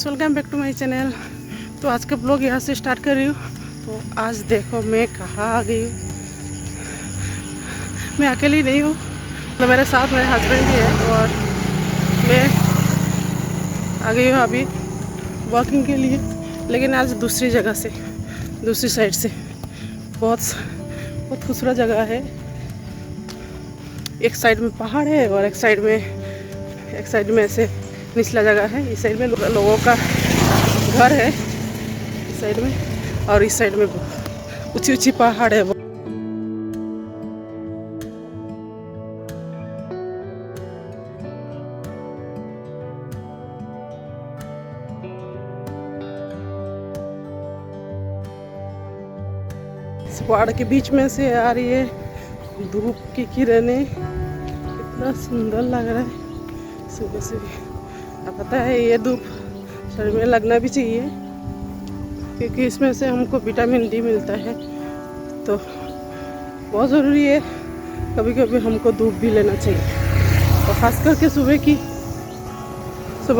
Friends, welcome back to my channel. तो आज का ब्लॉग यहाँ से स्टार्ट कर रही हूँ। तो आज देखो मैं कहाँ आ गई हूँ। मैं अकेली नहीं हूँ, तो मेरे साथ मेरे हस्बैंड भी है और मैं आ गई हूँ अभी वॉकिंग के लिए, लेकिन आज दूसरी जगह से, दूसरी साइड से। बहुत बहुत खूबसूरत जगह है। एक साइड में पहाड़ है और एक साइड में ऐसे निचला जगह है। इस साइड में लोगों का घर है इस साइड में, और इस साइड में ऊंची ऊंची पहाड़ है। इस पहाड़ के बीच में से आ रही है धूप की किरणें। इतना सुंदर लग रहा है सुबह से। अब पता है ये धूप शरीर में लगना भी चाहिए, क्योंकि इसमें से हमको विटामिन डी मिलता है। तो बहुत ज़रूरी है कभी कभी हमको धूप भी लेना चाहिए, और ख़ास करके सुबह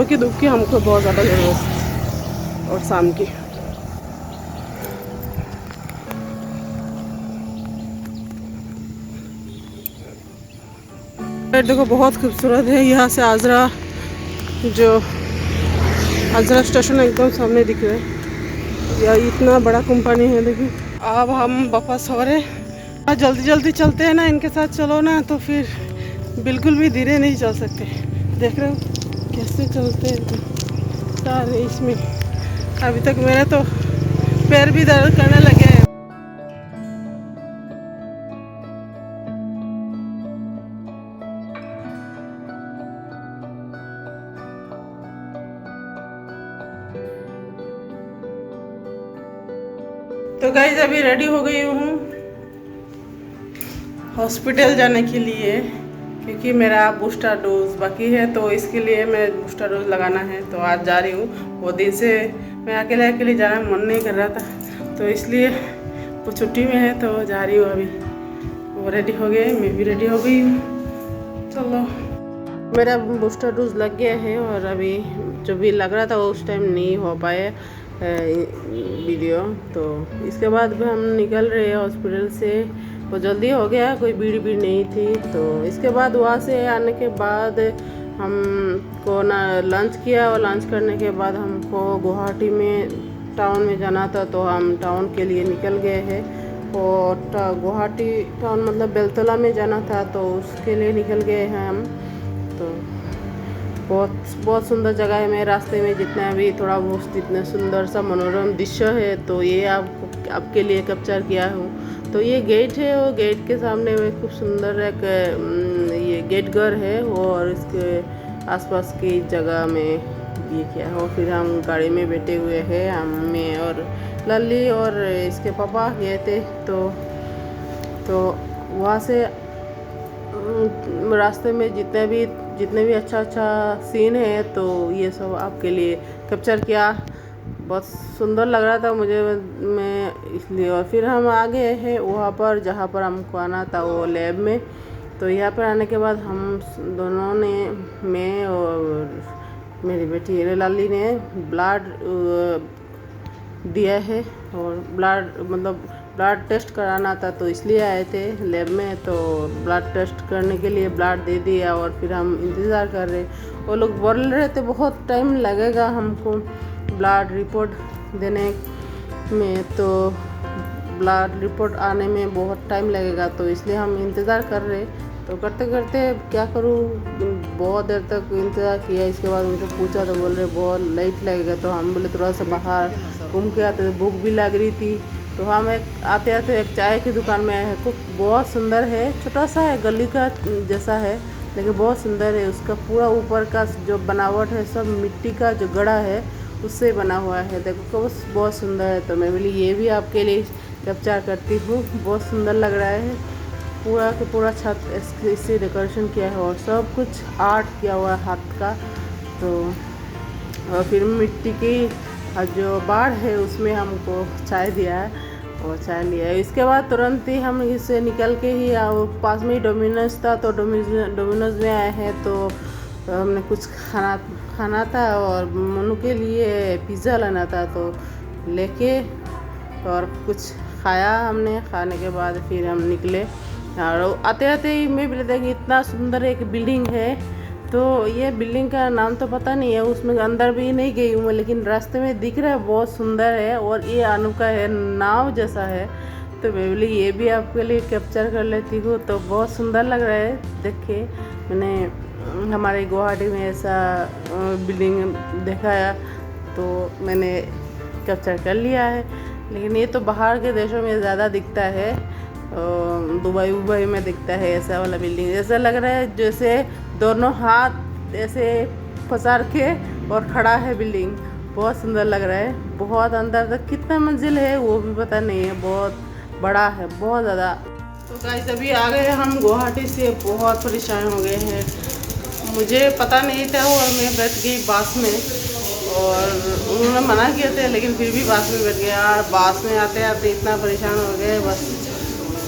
की धूप की हमको बहुत ज़्यादा ज़रूरत है, और शाम की। देखो बहुत खूबसूरत है। यहाँ से आजरा स्टेशन एकदम सामने दिख रहा है। या इतना बड़ा कंपनी है। देखिए अब हम वापस हो रहे। जल्दी जल्दी चलते हैं ना, इनके साथ चलो ना तो फिर बिल्कुल भी धीरे नहीं चल सकते। देख रहे हो कैसे चलते हैं सारे इसमें। अभी तक मेरे तो पैर भी दर्द करने लगे हैं। तो गाइस अभी रेडी हो गई हूँ हॉस्पिटल जाने के लिए, क्योंकि मेरा बूस्टर डोज बाकी है। तो इसके लिए मैं बूस्टर डोज लगाना है, तो आज जा रही हूँ। वो दिन से मैं अकेले जाना मन नहीं कर रहा था, तो इसलिए वो छुट्टी में है तो जा रही हूँ अभी। वो रेडी हो गए, मैं भी रेडी हो गई हूँ। चलो, मेरा बूस्टर डोज लग गया है, और अभी जो भी लग रहा था वो उस टाइम नहीं हो पाए वीडियो। तो इसके बाद भी हम निकल रहे हैं हॉस्पिटल से। वो जल्दी हो गया, कोई भीड़ भी नहीं थी। तो इसके बाद वहाँ से आने के बाद हम को ना लंच किया, और लंच करने के बाद हमको गुवाहाटी में टाउन में जाना था। तो हम टाउन के लिए निकल गए हैं। और गुवाहाटी टाउन मतलब बेलतला में जाना था, तो उसके लिए निकल गए हैं हम। तो बहुत सुंदर जगह है। मैं रास्ते में जितना भी थोड़ा बहुत जितना सुंदर सा मनोरम दृश्य है, तो ये आपके लिए कैप्चर किया हूँ। तो ये गेट है, और गेट के सामने में खूब सुंदर एक ये गेट घर है, और इसके आसपास की जगह में ये किया है। और फिर हम गाड़ी में बैठे हुए हैं, हम मैं और लल्ली और इसके पापा गए थे। तो वहाँ से रास्ते में जितने भी अच्छा सीन है, तो ये सब आपके लिए कैप्चर किया। बहुत सुंदर लग रहा था मुझे, मैं इसलिए। और फिर हम आ गए हैं वहाँ पर जहाँ पर हमको आना था, वो लैब में। तो यहाँ पर आने के बाद हम दोनों ने, मैं और मेरी बेटी लाली ने ब्लड दिया है, और ब्लड टेस्ट कराना था, तो इसलिए आए थे लैब में। तो ब्लड टेस्ट करने के लिए ब्लड दे दिया, और फिर हम इंतज़ार कर रहे। वो लोग बोल रहे थे बहुत टाइम लगेगा हमको ब्लड रिपोर्ट देने में, तो ब्लड रिपोर्ट आने में बहुत टाइम लगेगा, तो इसलिए हम इंतज़ार कर रहे। तो करते करते क्या करूँ, बहुत देर तक इंतज़ार किया। इसके बाद उनको पूछा तो बोल रहे बहुत लेट लगेगा। तो हम बोले थोड़ा सा बाहर घूम के आते, भूख भी लग रही थी। तो हम आते एक चाय की दुकान में आए हैं। कुछ बहुत सुंदर है, छोटा सा है, गली का जैसा है, लेकिन बहुत सुंदर है। उसका पूरा ऊपर का जो बनावट है सब मिट्टी का जो गड़ा है उससे बना हुआ है। देखो बहुत सुंदर है। तो मैं बोली ये भी आपके लिए कैप्चर करती हूँ। बहुत सुंदर लग रहा है। पूरा का पूरा छत इससे डेकोरेशन किया है, और सब कुछ आर्ट किया हुआ है हाथ का। तो और फिर मिट्टी की जो बाढ़ है उसमें हमको चाय दिया है, और चाय लिया। इसके बाद तुरंत ही हम इससे निकल के ही पास में ही डोमिनोज था, तो डोमिनोज में आए हैं। तो तो हमने कुछ खाना था और मनु के लिए पिज़्ज़ा लाना था, तो लेके और कुछ खाया हमने। खाने के बाद फिर हम निकले और आते आते ही मैं भी देखी इतना सुंदर एक बिल्डिंग है। तो ये बिल्डिंग का नाम तो पता नहीं है, उसमें अंदर भी नहीं गई हूँ, लेकिन रास्ते में दिख रहा है, बहुत सुंदर है और ये अनोखा है, नाव जैसा है। तो मैं बोली ये भी आपके लिए कैप्चर कर लेती हूँ। तो बहुत सुंदर लग रहा है देख के। मैंने हमारे गुवाहाटी में ऐसा बिल्डिंग देखा है, तो मैंने कैप्चर कर लिया है। लेकिन ये तो बाहर के देशों में ज़्यादा दिखता है, दुबई में दिखता है ऐसा वाला बिल्डिंग। ऐसा लग रहा है जैसे दोनों हाथ ऐसे पसार के और खड़ा है बिल्डिंग। बहुत सुंदर लग रहा है। बहुत अंदर तक कितना मंजिल है वो भी पता नहीं है, बहुत बड़ा है, बहुत ज़्यादा। तो गाइस अभी आ गए हम गुवाहाटी से। बहुत परेशान हो गए हैं, मुझे पता नहीं था और मैं बैठ गई बस में, और उन्होंने मना किया था लेकिन फिर भी बस में बैठ गया। बस में आते आते इतना परेशान हो गए, बस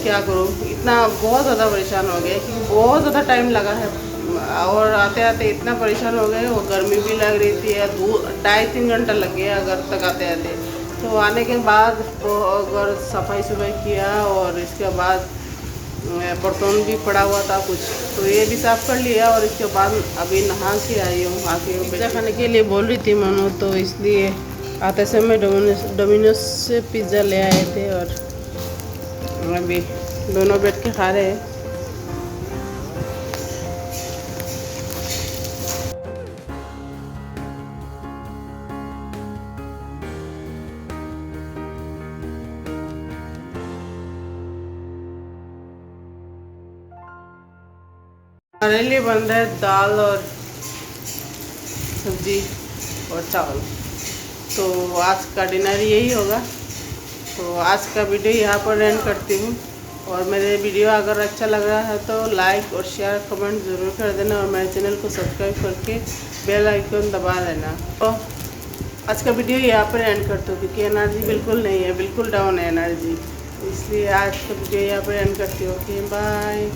क्या करूँ, इतना बहुत ज़्यादा परेशान हो गए क्योंकि बहुत ज़्यादा टाइम लगा है। और आते आते इतना परेशान हो गए, वो गर्मी भी लग रही थी, 2-2.5-3 घंटा लग गया घर तक आते आते। तो आने के बाद तो अगर सफाई किया और इसके बाद बर्तन भी पड़ा हुआ था कुछ, तो ये भी साफ़ कर लिया। और इसके बाद अभी नहा के आई हूँ। आके पिज़्ज़ा खाने के लिए बोल रही थी मनु, तो इसलिए आते समय डोमिनोज से पिज़्ज़ा ले आए थे और अभी दोनों बैठ के खा रहे हैं। हमारे लिए बन रहा है दाल और सब्जी और चावल। तो आज का डिनर यही होगा। तो आज का वीडियो यहाँ पर एंड करती हूँ। और मेरे वीडियो अगर अच्छा लग रहा है तो लाइक और शेयर कमेंट ज़रूर कर देना, और मेरे चैनल को सब्सक्राइब करके बेल आइकन दबा लेना। तो आज का वीडियो यहाँ पर एंड करती हूँ क्योंकि एनर्जी बिल्कुल नहीं है, बिल्कुल डाउन है एनर्जी, इसलिए आज का वीडियो यहाँ पर एंड करती हूँ। Okay bye.